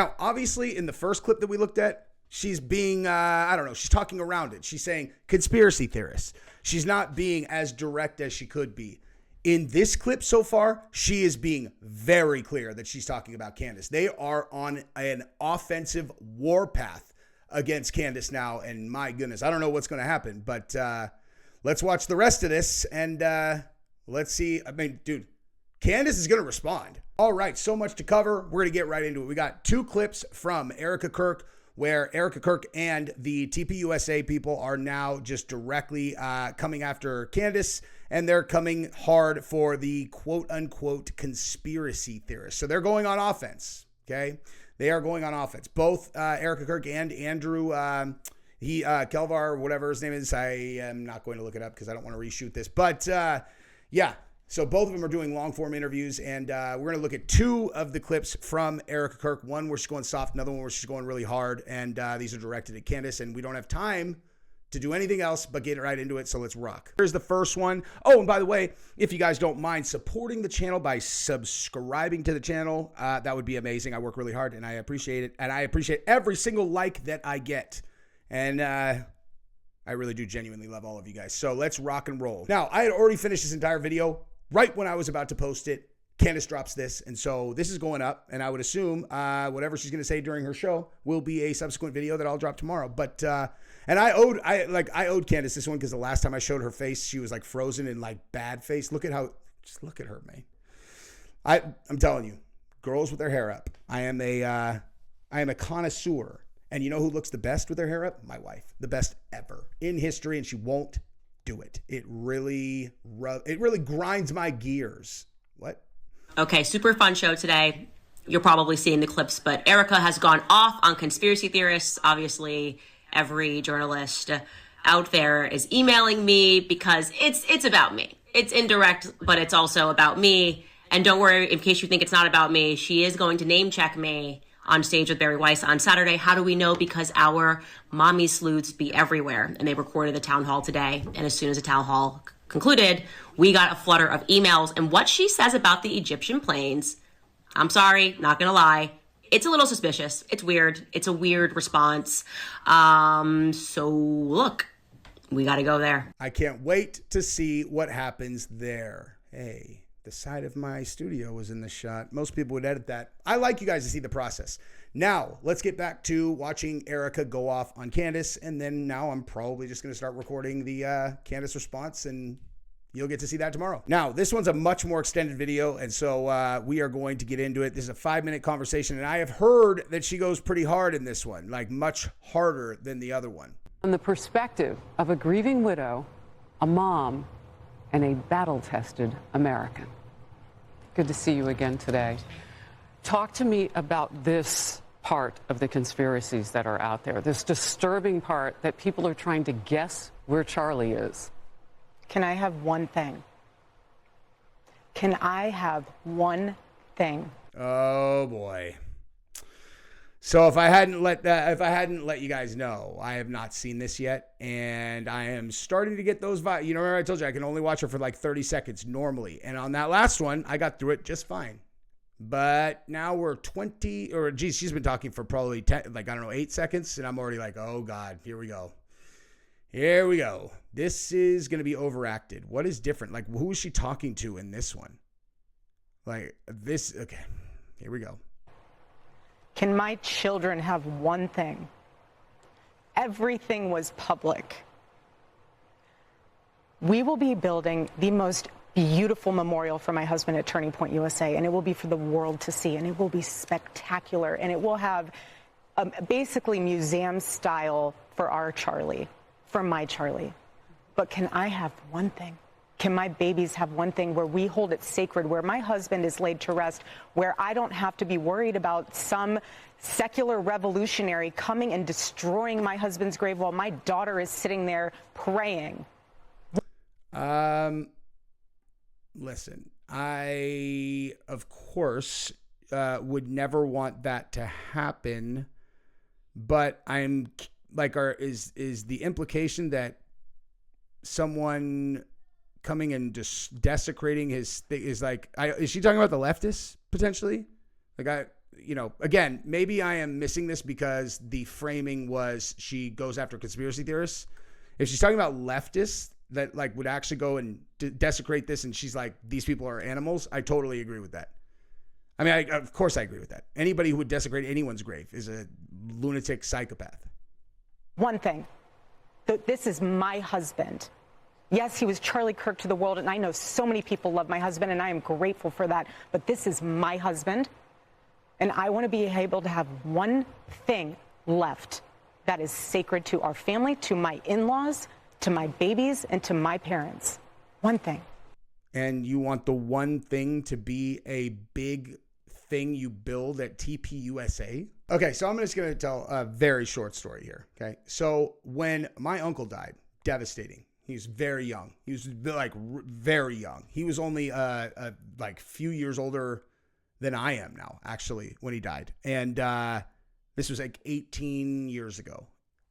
Now, obviously, in the first clip that we looked at, she's being, I don't know, she's talking around it. She's saying conspiracy theorists. She's not being as direct as she could be. In this clip so far, she is being very clear that she's talking about Candace. They are on an offensive warpath against Candace now, and my goodness, I don't know what's going to happen, but let's watch the rest of this, and let's see. I mean, dude, Candace is going to respond. All right, so much to cover. We're going to get right into it. We got 2 clips from Erika Kirk, where Erika Kirk and the TPUSA people are now just directly coming after Candace, and they're coming hard for the quote-unquote conspiracy theorists. So they're going on offense, okay? They are going on offense. Both Erika Kirk and Andrew Kelvar, whatever his name is. I am not going to look it up because I don't want to reshoot this. But, yeah. So both of them are doing long-form interviews, and we're going to look at 2 of the clips from Erika Kirk. One where she's going soft, another one where she's going really hard, and these are directed at Candace, and we don't have time to do anything else but get right into it, so let's rock. Here's the first one. Oh, and by the way, if you guys don't mind supporting the channel by subscribing to the channel, that would be amazing. I work really hard, and I appreciate it, and I appreciate every single like that I get, and I really do genuinely love all of you guys. So let's rock and roll. Now, I had already finished this entire video. Right when I was about to post it, Candace drops this, and so this is going up, and I would assume whatever she's going to say during her show will be a subsequent video that I'll drop tomorrow. But and I owed Candace this one because the last time I showed her face, she was like frozen in like bad face. Just look at her, man. I'm telling you, girls with their hair up. I am a connoisseur, and you know who looks the best with their hair up? My wife, the best ever in history, and she won't do it. It really grinds my gears. What? Okay, super fun show today. You're probably seeing the clips, but Erika has gone off on conspiracy theorists. Obviously, every journalist out there is emailing me because it's about me. It's indirect, but it's also about me. And don't worry, in case you think it's not about me, she is going to name check me on stage with Barry Weiss on Saturday. How do we know? Because our mommy sleuths be everywhere, and they recorded the town hall today. And as soon as the town hall concluded, we got a flutter of emails. And what she says about the Egyptian planes, I'm sorry, not gonna lie, it's a little suspicious. It's weird. It's a weird response. So look, we got to go there. I can't wait to see what happens there. Hey. The side of my studio was in the shot. Most people would edit that. I like you guys to see the process. Now, let's get back to watching Erika go off on Candace. And then now I'm probably just going to start recording the Candace response, and you'll get to see that tomorrow. Now, this one's a much more extended video, and so we are going to get into it. This is a 5-minute conversation, and I have heard that she goes pretty hard in this one, like much harder than the other one. From the perspective of a grieving widow, a mom, and a battle-tested American. Good to see you again today. Talk to me about this part of the conspiracies that are out there, this disturbing part that people are trying to guess where Charlie is. Can I have one thing? Can I have one thing? Oh, boy. So if I hadn't let you guys know, I have not seen this yet, and I am starting to get those vibes. You know, remember I told you I can only watch her for like 30 seconds normally, and on that last one, I got through it just fine. But now we're 20, or geez, she's been talking for probably 10, like I don't know, 8 seconds, and I'm already like, oh God, here we go. Here we go. This is gonna be overacted. What is different? Like, who is she talking to in this one? Like this. Okay, here we go. Can my children have one thing? Everything was public. We will be building the most beautiful memorial for my husband at Turning Point USA, and it will be for the world to see, and it will be spectacular, and it will have basically museum style for our Charlie, for my Charlie. But can I have one thing? Can my babies have one thing where we hold it sacred, where my husband is laid to rest, where I don't have to be worried about some secular revolutionary coming and destroying my husband's grave while my daughter is sitting there praying? Listen, I, of course, would never want that to happen, but I'm like, is the implication that someone coming and just desecrating his thing is like, is she talking about the leftists potentially? Like again, maybe I am missing this because the framing was she goes after conspiracy theorists. If she's talking about leftists that like would actually go and desecrate this, and she's like, these people are animals, I totally agree with that. I mean, of course I agree with that. Anybody who would desecrate anyone's grave is a lunatic psychopath. One thing, this is my husband. Yes, he was Charlie Kirk to the world, and I know so many people love my husband, and I am grateful for that, but this is my husband, and I want to be able to have one thing left that is sacred to our family, to my in-laws, to my babies, and to my parents. One thing. And you want the one thing to be a big thing you build at TPUSA? Okay, so I'm just going to tell a very short story here, okay? So when my uncle died, devastating. He was very young. He was like very young. He was only like few years older than I am now, actually, when he died. And this was like 18 years ago.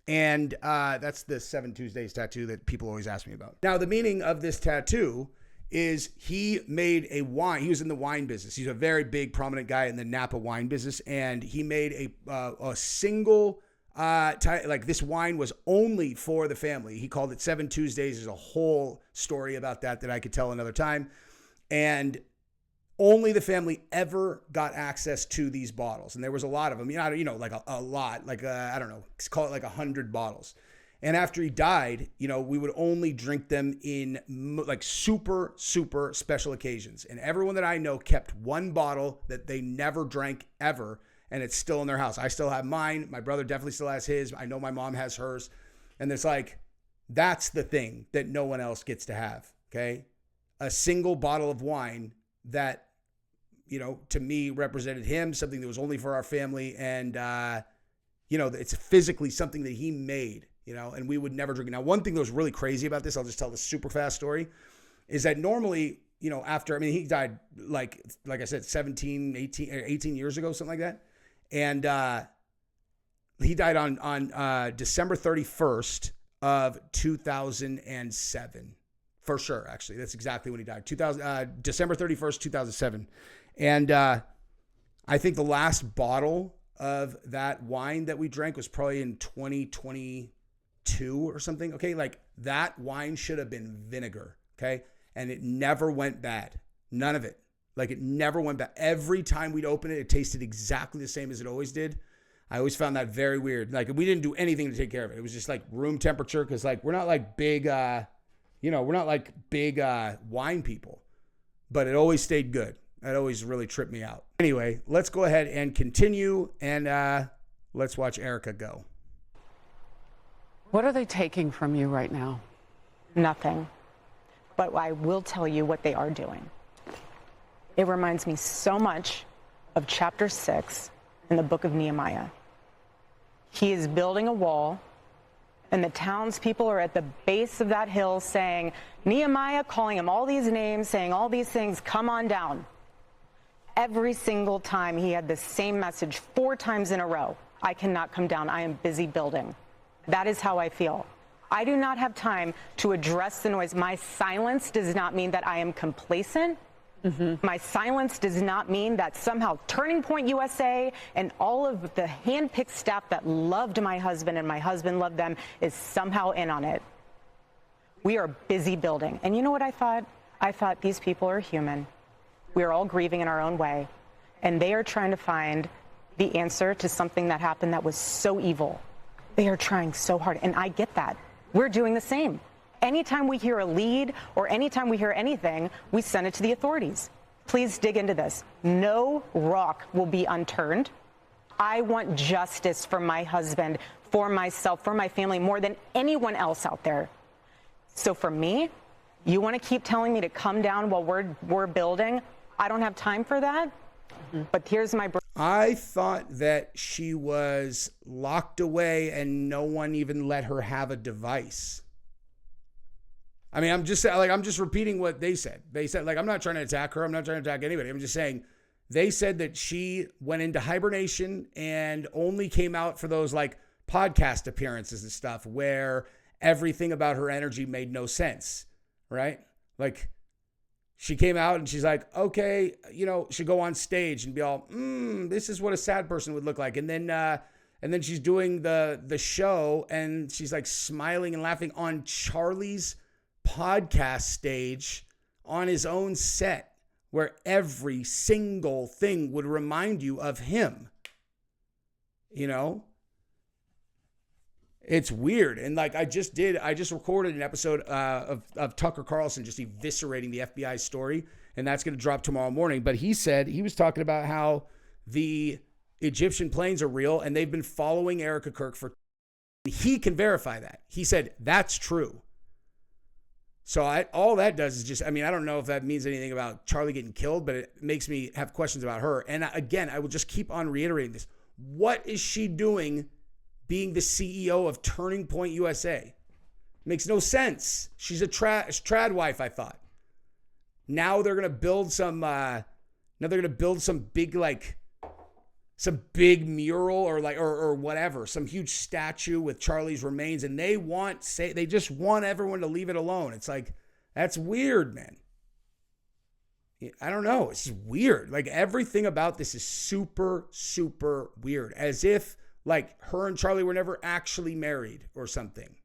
And that's the 7 Tuesdays tattoo that people always ask me about. Now, the meaning of this tattoo is he made a wine. He was in the wine business. He's a very big, prominent guy in the Napa wine business. And he made a single, like this wine was only for the family. He called it 7 Tuesdays. There's a whole story about that I could tell another time. And only the family ever got access to these bottles. And there was a lot of them, like a lot, like, I don't know, call it like 100 bottles. And after he died, we would only drink them in like super, super special occasions. And everyone that I know kept one bottle that they never drank ever. And it's still in their house. I still have mine. My brother definitely still has his. I know my mom has hers. And it's like, that's the thing that no one else gets to have. Okay. A single bottle of wine that, to me represented him, something that was only for our family. And, it's physically something that he made, and we would never drink it. Now, one thing that was really crazy about this, I'll just tell this super fast story, is that normally, he died like I said, 18 years ago, something like that. And he died on December 31st of 2007. For sure, actually. That's exactly when he died. December 31st, 2007. And I think the last bottle of that wine that we drank was probably in 2022 or something. Okay, like that wine should have been vinegar. Okay, and it never went bad. None of it. Like it never went bad. Every time we'd open it, it tasted exactly the same as it always did. I always found that very weird. Like we didn't do anything to take care of it. It was just like room temperature because like we're not like big, we're not like big wine people. But it always stayed good. That always really tripped me out. Anyway, let's go ahead and continue and let's watch Erica go. What are they taking from you right now? Nothing. But I will tell you what they are doing. It reminds me so much of chapter 6 in the book of Nehemiah. He is building a wall, and the townspeople are at the base of that hill saying, Nehemiah, calling him all these names, saying all these things, come on down. Every single time he had the same message 4 times in a row. I cannot come down. I am busy building. That is how I feel. I do not have time to address the noise. My silence does not mean that I am complacent. Mm-hmm. My silence does not mean that somehow Turning Point USA and all of the handpicked staff that loved my husband and my husband loved them is somehow in on it. We are busy building. And you know what I thought? I thought these people are human. We are all grieving in our own way. And they are trying to find the answer to something that happened that was so evil. They are trying so hard. And I get that. We're doing the same. Anytime we hear a lead or anytime we hear anything, we send it to the authorities. Please dig into this. No rock will be unturned. I want justice for my husband, for myself, for my family, more than anyone else out there. So for me, you want to keep telling me to come down while we're building? I don't have time for that. Mm-hmm. But here's my... I thought that she was locked away and no one even let her have a device. I mean, I'm just repeating what they said. They said, like, I'm not trying to attack her. I'm not trying to attack anybody. I'm just saying they said that she went into hibernation and only came out for those like podcast appearances and stuff where everything about her energy made no sense, right? Like she came out and she's like, okay, she'll go on stage and be all, this is what a sad person would look like. And then she's doing the show and she's like smiling and laughing on Charlie's podcast stage on his own set, where every single thing would remind you of him. It's weird. And like I just recorded an episode of Tucker Carlson just eviscerating the FBI story, and that's going to drop tomorrow morning. But he was talking about how the Egyptian planes are real and they've been following Erika Kirk he can verify that. He said that's true. So all that does is just, I don't know if that means anything about Charlie getting killed, but it makes me have questions about her. And again, I will just keep on reiterating this. What is she doing being the CEO of Turning Point USA? Makes no sense. She's a trad wife, I thought. Now they're going to build some big, some big mural or whatever, some huge statue with Charlie's remains, and they just want everyone to leave it alone. It's like, that's weird, man. I don't know. It's weird. Like, everything about this is super, super weird. As if like her and Charlie were never actually married or something,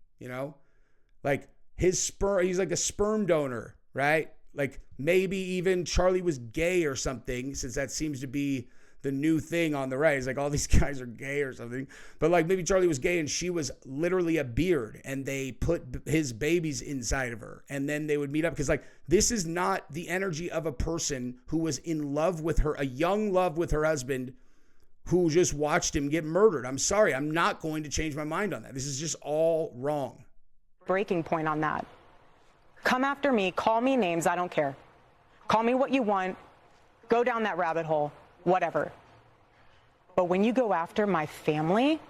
like he's like a sperm donor, right? Like maybe even Charlie was gay or something, since that seems to be the new thing on the right. It's like all these guys are gay or something. But like maybe Charlie was gay and she was literally a beard and they put his babies inside of her and then they would meet up. Because like this is not the energy of a person who was in love with her, a young love with her husband, who just watched him get murdered. I'm sorry. I'm not going to change my mind on that. This is just all wrong. Breaking point on that. Come after me. Call me names. I don't care. Call me what you want. Go down that rabbit hole. Whatever. But when you go after my family,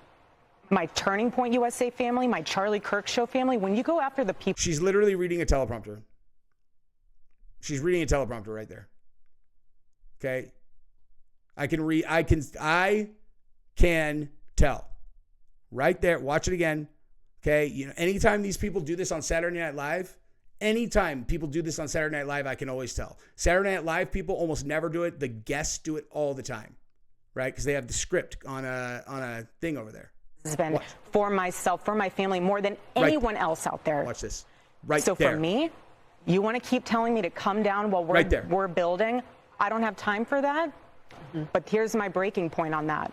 my Turning Point USA family, my Charlie Kirk show family, when you go after the people... She's literally reading a teleprompter. She's reading a teleprompter right there. Okay? I can tell. Right there. Watch it again. Okay? Anytime these people do this on Saturday Night Live, I can always tell. Saturday Night Live people almost never do it. The guests do it all the time. Right? Because they have the script on a thing over there. Husband, for myself, for my family, more than anyone else out there. Watch this. So for me, you want to keep telling me to come down while we're building? I don't have time for that. But here's my breaking point on that.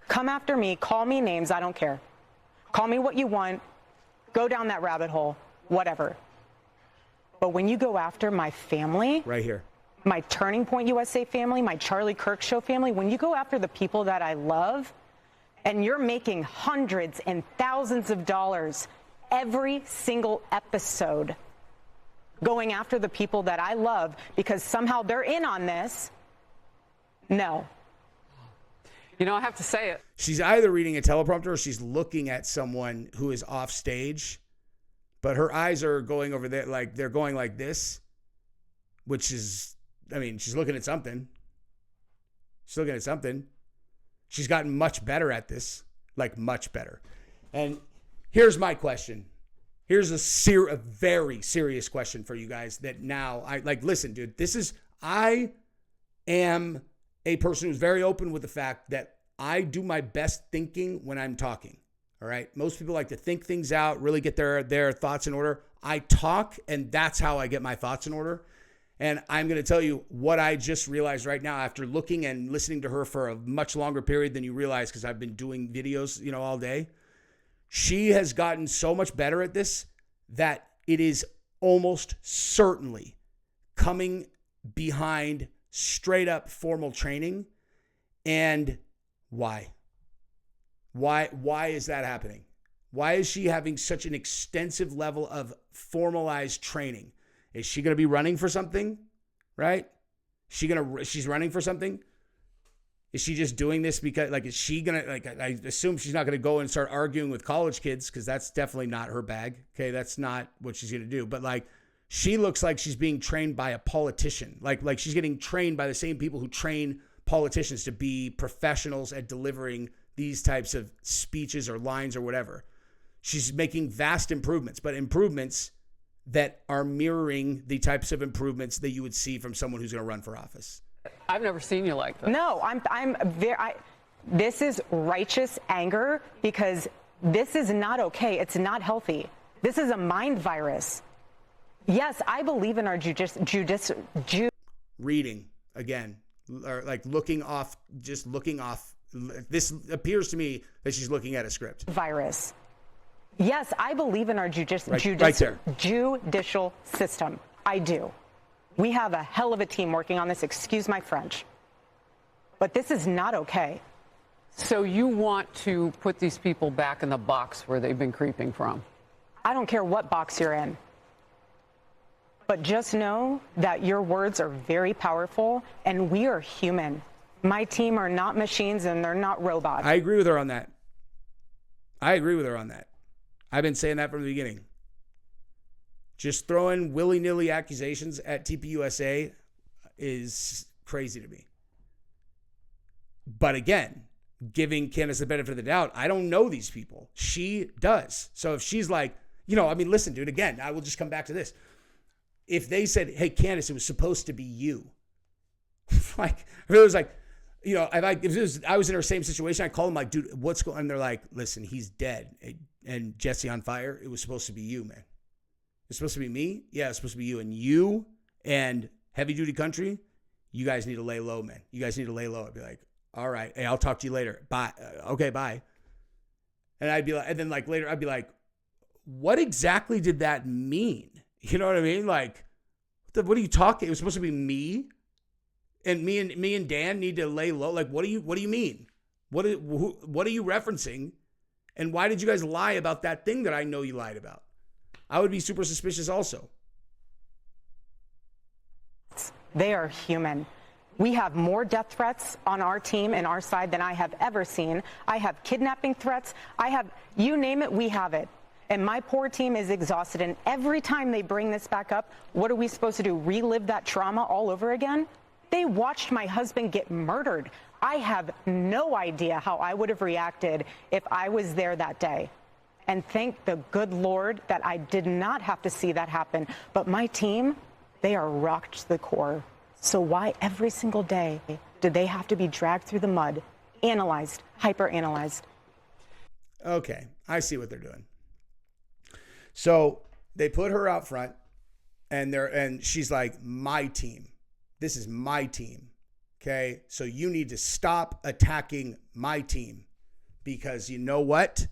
Come after me. Call me names. I don't care. Call me what you want. Go down that rabbit hole. Whatever. But when you go after my family, right here, my Turning Point USA family, my Charlie Kirk show family, when you go after the people that I love, and you're making hundreds and thousands of dollars every single episode going after the people that I love because somehow they're in on this, no. I have to say it. She's either reading a teleprompter or she's looking at someone who is off stage, but her eyes are going over there, like they're going like this, which is, she's looking at something. She's gotten much better at this, like much better. And here's my question. Here's a very serious question for you guys that now listen, dude, I am a person who's very open with the fact that I do my best thinking when I'm talking. All right. Most people like to think things out, really get their thoughts in order. I talk, and that's how I get my thoughts in order. And I'm going to tell you what I just realized right now after looking and listening to her for a much longer period than you realize, because I've been doing videos, all day. She has gotten so much better at this that it is almost certainly coming behind straight up formal training. And why is that happening? Why is she having such an extensive level of formalized training? Is she going to be running for something? Right? She's running for something? Is she just doing this because, is she going to, I assume she's not going to go and start arguing with college kids, because that's definitely not her bag. Okay. That's not what she's going to do. But she looks like she's being trained by a politician. Like she's getting trained by the same people who train politicians to be professionals at delivering these types of speeches or lines or whatever. She's making vast improvements, but improvements that are mirroring the types of improvements that you would see from someone who's going to run for office. I've never seen you like this. No, this is righteous anger because this is not okay. It's not healthy. This is a mind virus. Yes, I believe in our reading again, or like looking off, just looking off. This appears to me that she's looking at a script. Virus. Yes, I believe in our judicial system. I do. We have a hell of a team working on this. Excuse my French. But this is not okay. So you want to put these people back in the box where they've been creeping from? I don't care what box you're in. But just know that your words are very powerful, and we are human. My team are not machines, and they're not robots. I agree with her on that. I've been saying that from the beginning. Just throwing willy-nilly accusations at TPUSA is crazy to me. But again, giving Candace the benefit of the doubt, I don't know these people. She does. So if she's like, listen, dude, again, I will just come back to this. If they said, hey, Candace, it was supposed to be you. Like, if it was like, I was in her same situation, I'd call them like, dude, what's going on? And they're like, listen, he's dead. And Jesse on fire, it was supposed to be you, man. It's supposed to be me? Yeah, it's supposed to be you. And you and Heavy Duty Country, you guys need to lay low, man. You guys need to lay low. I'd be like, all right, hey, I'll talk to you later. Bye. Okay, bye. And I'd be like, and then like later, I'd be like, what exactly did that mean? You know what I mean? Like, what are you talking? It was supposed to be me, and me and Dan need to lay low. Like, what do you mean? What are you referencing? And why did you guys lie about that thing that I know you lied about? I would be super suspicious also. They are human. We have more death threats on our team and our side than I have ever seen. I have kidnapping threats. You name it, we have it. And my poor team is exhausted. And every time they bring this back up, what are we supposed to do? Relive that trauma all over again? They watched my husband get murdered. I have no idea how I would have reacted if I was there that day. And thank the good Lord that I did not have to see that happen. But my team, they are rocked to the core. So why every single day did they have to be dragged through the mud, analyzed, hyper-analyzed? Okay, I see what they're doing. So they put her out front, and she's like, my team. This is my team. Okay, so you need to stop attacking my team because you know what?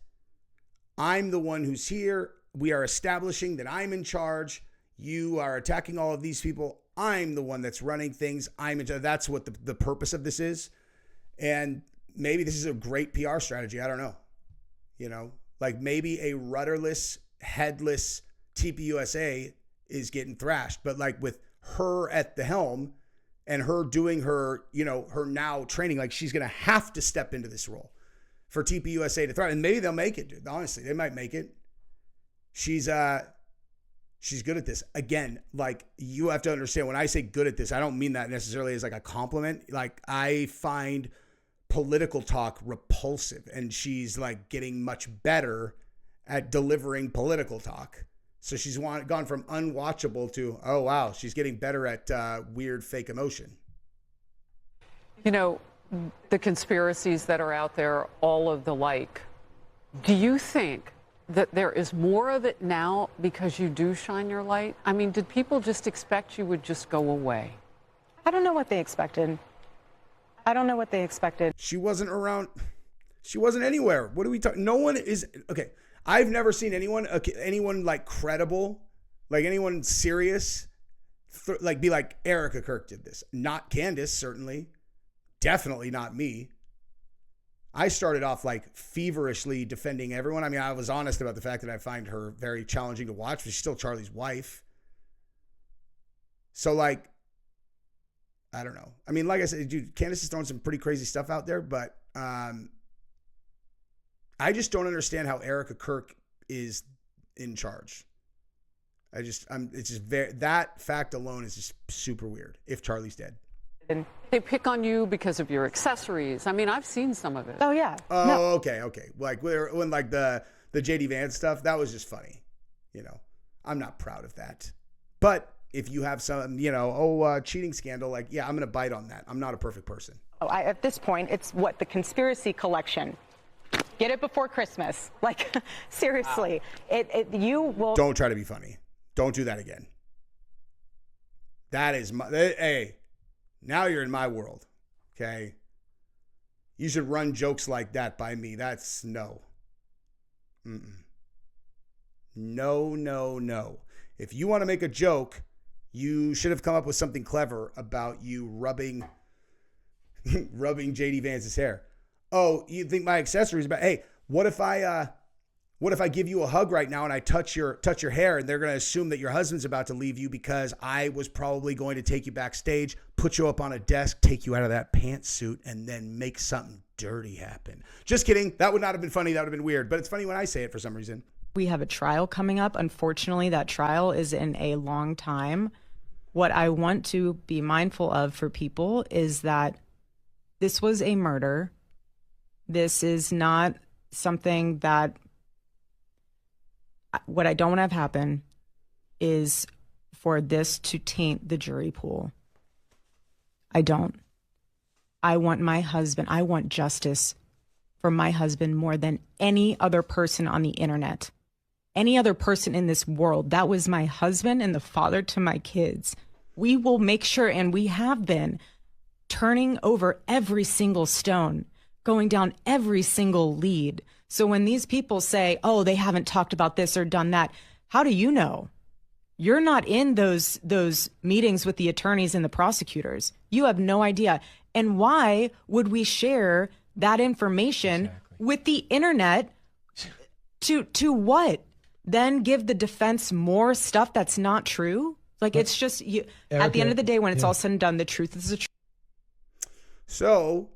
I'm the one who's here. We are establishing that I'm in charge. You are attacking all of these people. I'm the one that's running things. I'm in charge. That's what the purpose of this is. And maybe this is a great PR strategy. I don't know. Like maybe a rudderless, headless TPUSA is getting thrashed. But like with her at the helm, and her doing her, her now training, like she's going to have to step into this role for TPUSA to thrive. And maybe they'll make it, dude. Honestly, they might make it. She's good at this. Again, like you have to understand when I say good at this, I don't mean that necessarily as like a compliment. Like I find political talk repulsive, and she's like getting much better at delivering political talk. So she's gone from unwatchable to, oh, wow, she's getting better at weird fake emotion. The conspiracies that are out there, all of the like, do you think that there is more of it now because you do shine your light? I mean, did people just expect you would just go away? I don't know what they expected. She wasn't around. She wasn't anywhere. What are we talking? No one is. Okay. I've never seen anyone like credible, like anyone serious, like be like Erika Kirk did this. Not Candace, certainly. Definitely not me. I started off like feverishly defending everyone. I mean, I was honest about the fact that I find her very challenging to watch, but she's still Charlie's wife. So like, I don't know. I mean, like I said, dude, Candace is throwing some pretty crazy stuff out there, but I just don't understand how Erika Kirk is in charge. It's just that fact alone is just super weird if Charlie's dead. They pick on you because of your accessories. I mean, I've seen some of it. Oh, yeah. Oh, no. okay. Like when like the JD Vance stuff, that was just funny. I'm not proud of that. But if you have some, cheating scandal, like, yeah, I'm going to bite on that. I'm not a perfect person. At this point, it's what, the conspiracy collection. Get it before Christmas. Like, seriously, you will. Don't try to be funny. Don't do that again. That is hey, now you're in my world. Okay. You should run jokes like that by me. That's no. No. If you want to make a joke, you should have come up with something clever about you rubbing JD Vance's hair. Oh, you think my accessories about, hey, what if I give you a hug right now and I touch your hair, and they're going to assume that your husband's about to leave you because I was probably going to take you backstage, put you up on a desk, take you out of that pantsuit, and then make something dirty happen. Just kidding. That would not have been funny. That would have been weird, but it's funny when I say it for some reason. We have a trial coming up. Unfortunately, that trial is in a long time. What I want to be mindful of for people is that this was a murder. This is not something that, what I don't want to have happen is for this to taint the jury pool. I don't. I want my husband, I want justice for my husband more than any other person on the internet. Any other person in this world. That was my husband and the father to my kids. We will make sure, and we have been, turning over every single stone, going down every single lead. So when these people say, oh, they haven't talked about this or done that, how do you know? You're not in those meetings with the attorneys and the prosecutors. You have no idea. And why would we share that information with the internet to what? Then give the defense more stuff that's not true? Like, it's just, Erica, at the end of the day, when it's all said and done, the truth is the truth. So,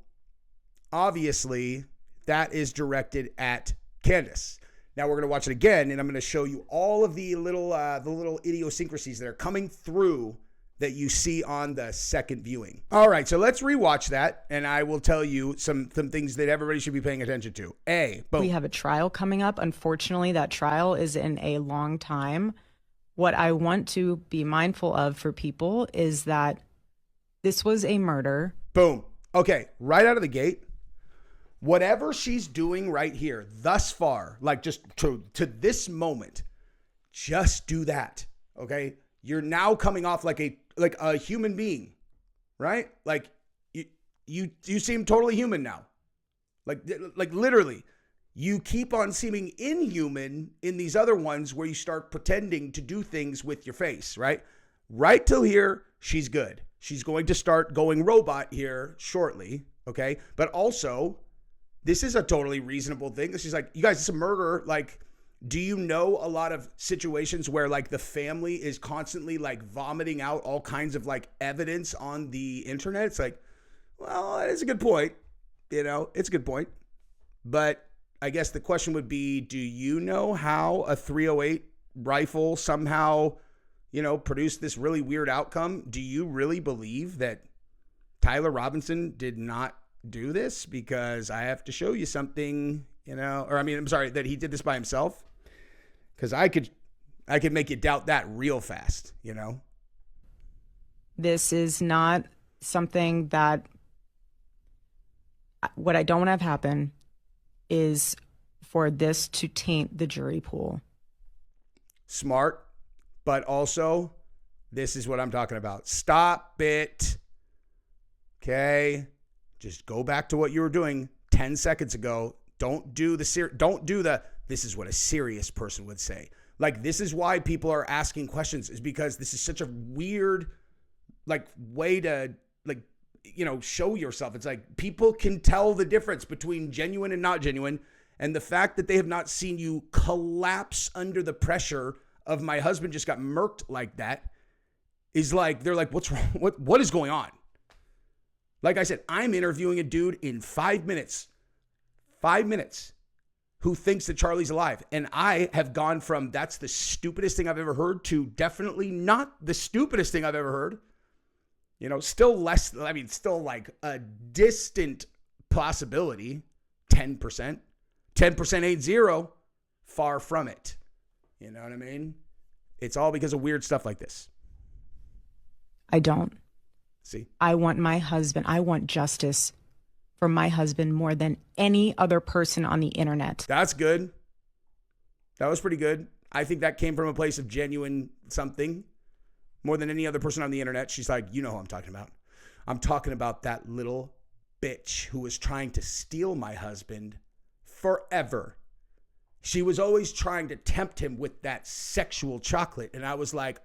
obviously, that is directed at Candace. Now we're going to watch it again, and I'm going to show you all of the little idiosyncrasies that are coming through that you see on the second viewing. All right, so let's rewatch that, and I will tell you some things that everybody should be paying attention to. Boom. We have a trial coming up. Unfortunately, that trial is in a long time. What I want to be mindful of for people is that this was a murder. Boom. Okay, right out of the gate, whatever she's doing right here thus far, like just to this moment, just do that, okay? You're now coming off like a human being, right? Like you seem totally human now. Like literally, you keep on seeming inhuman in these other ones where you start pretending to do things with your face, right? Right till here, she's good. She's going to start going robot here shortly, okay? But also, this is a totally reasonable thing. She's like, you guys, it's a murder. Like, do you know a lot of situations where like the family is constantly like vomiting out all kinds of like evidence on the internet? It's like, well, it's a good point. It's a good point. But I guess the question would be, do you know how a .308 rifle somehow, produced this really weird outcome? Do you really believe that Tyler Robinson did not do this? Because I have to show you something, that he did this by himself. Because I could make you doubt that real fast, This is not something that, what I don't want to have happen is for this to taint the jury pool. Smart, but also, this is what I'm talking about. Stop it. Okay? Just go back to what you were doing 10 seconds ago. Don't do the this is what a serious person would say. Like, this is why people are asking questions, is because this is such a weird way to show yourself. It's like people can tell the difference between genuine and not genuine. And the fact that they have not seen you collapse under the pressure of my husband just got murked like that is like, they're like, what's wrong? What is going on? Like I said, I'm interviewing a dude in 5 minutes, who thinks that Charlie's alive. And I have gone from that's the stupidest thing I've ever heard to definitely not the stupidest thing I've ever heard. Still like a distant possibility, 10%. 10% ain't zero, far from it. You know what I mean? It's all because of weird stuff like this. I don't. See? I want justice for my husband more than any other person on the internet. That's good. That was pretty good. I think that came from a place of genuine something more than any other person on the internet. She's like, you know who I'm talking about. I'm talking about that little bitch who was trying to steal my husband forever. She was always trying to tempt him with that sexual chocolate. And I was like,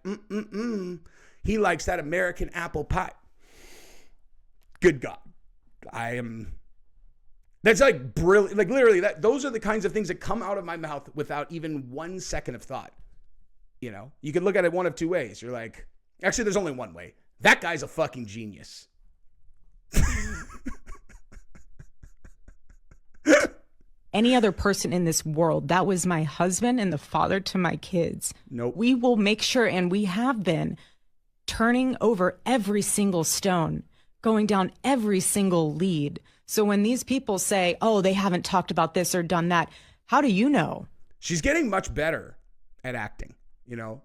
he likes that American apple pie. Good God. That's like brilliant. Like literally those are the kinds of things that come out of my mouth without even 1 second of thought. You know, you could look at it one of two ways. You're like, actually, there's only one way. That guy's a fucking genius. Any other person in this world, that was my husband and the father to my kids. Nope. We will make sure, and we have been, turning over every single stone, going down every single lead. So when these people say, oh, they haven't talked about this or done that, how do you know? She's getting much better at acting, you know?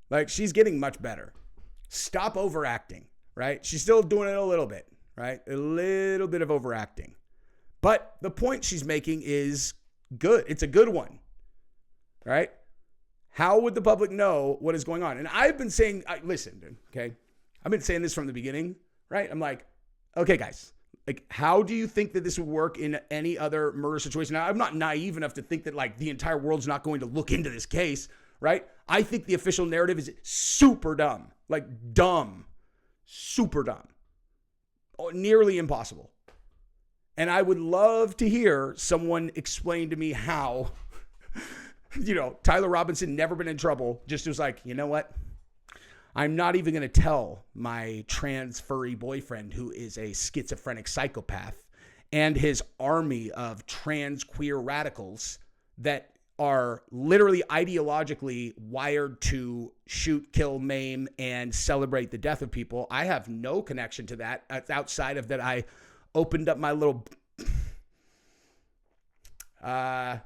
Like, she's getting much better. Stop overacting, right? She's still doing it a little bit, right? A little bit of overacting. But the point she's making is good. It's a good one, right? How would the public know what is going on? And I've been saying, listen, dude, okay? I've been saying this from the beginning, right? I'm like, okay, guys, like, how do you think that this would work in any other murder situation? Now, I'm not naive enough to think that, like, the entire world's not going to look into this case, right? I think the official narrative is super dumb, like dumb, super dumb, nearly impossible. And I would love to hear someone explain to me how, you know, Tyler Robinson, never been in trouble, just was like, you know what? I'm not even going to tell my trans furry boyfriend, who is a schizophrenic psychopath, and his army of trans queer radicals that are literally ideologically wired to shoot, kill, maim, and celebrate the death of people. I have no connection to that outside of that I opened up my little, I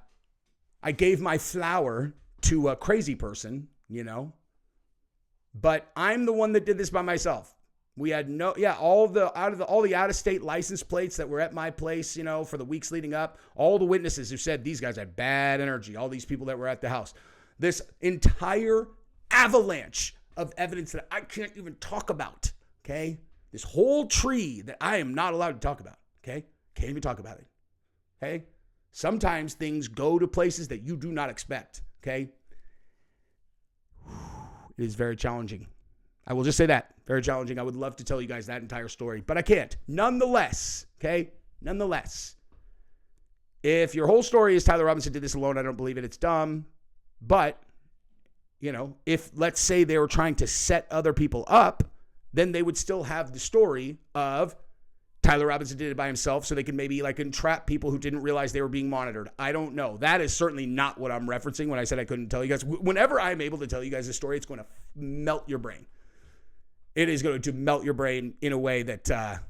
gave my flower to a crazy person, you know, but I'm the one that did this by myself. We had all the out-of-state license plates that were at my place, you know, for the weeks leading up, all the witnesses who said these guys had bad energy, all these people that were at the house, this entire avalanche of evidence that I can't even talk about, okay? This whole tree that I am not allowed to talk about, okay? Can't even talk about it, okay? Sometimes things go to places that you do not expect, okay? It is very challenging. I will just say that. Very challenging. I would love to tell you guys that entire story, but I can't. Nonetheless, okay? Nonetheless, if your whole story is Tyler Robinson did this alone, I don't believe it. It's dumb. But, you know, if let's say they were trying to set other people up, then they would still have the story of Tyler Robinson did it by himself so they could maybe like entrap people who didn't realize they were being monitored. I don't know. That is certainly not what I'm referencing when I said I couldn't tell you guys. Whenever I'm able to tell you guys a story, it's going to melt your brain. It is going to melt your brain in a way that,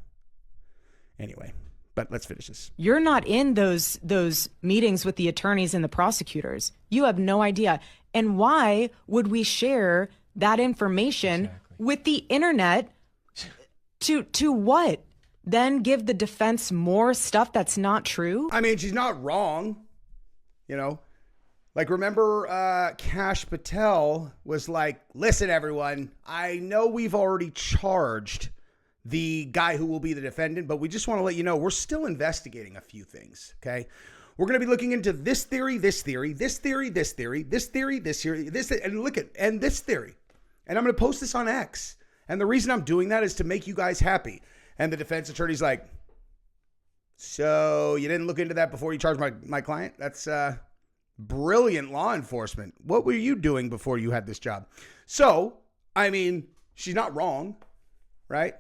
anyway, but let's finish this. You're not in those meetings with the attorneys and the prosecutors. You have no idea. And why would we share that information with the internet to what? Then give the defense more stuff that's not true? I mean, she's not wrong, you know. Like, remember Kash Patel was like, listen, everyone, I know we've already charged the guy who will be the defendant, but we just want to let you know we're still investigating a few things, okay? We're going to be looking into this theory, this theory, this theory, this theory, this theory, this theory, this, and look at, and this theory. And I'm going to post this on X. And the reason I'm doing that is to make you guys happy. And the defense attorney's like, so you didn't look into that before you charged my client? That's brilliant law enforcement. What were you doing before you had this job? So, I mean, she's not wrong, right?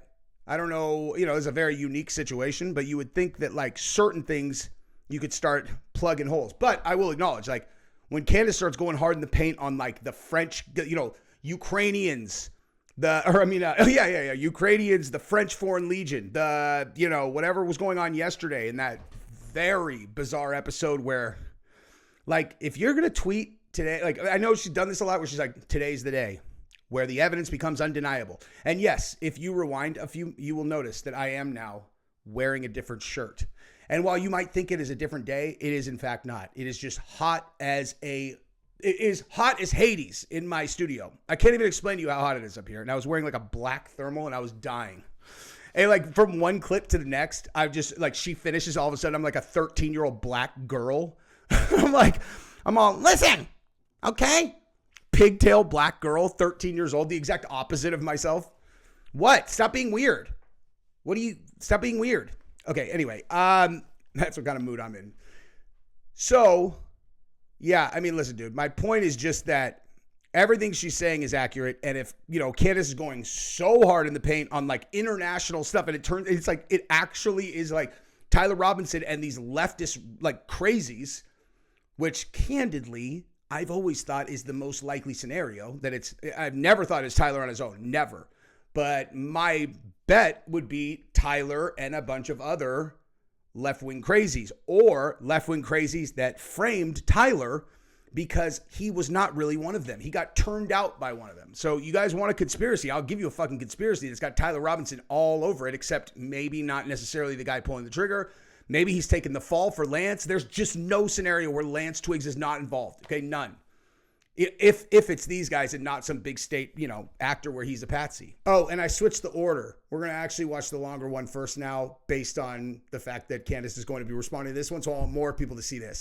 I don't know, you know, it's a very unique situation, but you would think that like certain things you could start plugging holes. But I will acknowledge, like, when Candace starts going hard in the paint on like the French, you know, Ukrainians, Ukrainians, the French Foreign Legion, the, you know, whatever was going on yesterday in that very bizarre episode where, like, if you're going to tweet today, like, I know she's done this a lot where she's like, today's the day where the evidence becomes undeniable. And yes, if you rewind a few, you will notice that I am now wearing a different shirt. And while you might think it is a different day, it is in fact not. It is just hot as Hades in my studio. I can't even explain to you how hot it is up here. And I was wearing like a black thermal and I was dying. And like from one clip to the next, I just like, she finishes, all of a sudden I'm like a 13-year-old black girl. I'm all, listen, okay? Pigtail black girl, 13 years old, the exact opposite of myself. What? Stop being weird. Stop being weird. Okay, anyway, that's what kind of mood I'm in. So, yeah, I mean, listen, dude, my point is just that everything she's saying is accurate. And if, Candace is going so hard in the paint on like international stuff, and it's like, it actually is like Tyler Robinson and these leftist like crazies, which candidly, I've always thought is the most likely scenario. I've never thought it's Tyler on his own, never. But my bet would be Tyler and a bunch of other left-wing crazies, or left-wing crazies that framed Tyler because he was not really one of them. He got turned out by one of them. So you guys want a conspiracy? I'll give you a fucking conspiracy that's got Tyler Robinson all over it, except maybe not necessarily the guy pulling the trigger. Maybe he's taking the fall for Lance. There's just no scenario where Lance Twiggs is not involved. Okay, none. If it's these guys and not some big state, actor where he's a patsy. Oh, and I switched the order. We're going to actually watch the longer one first now, based on the fact that Candace is going to be responding to this one. So I want more people to see this.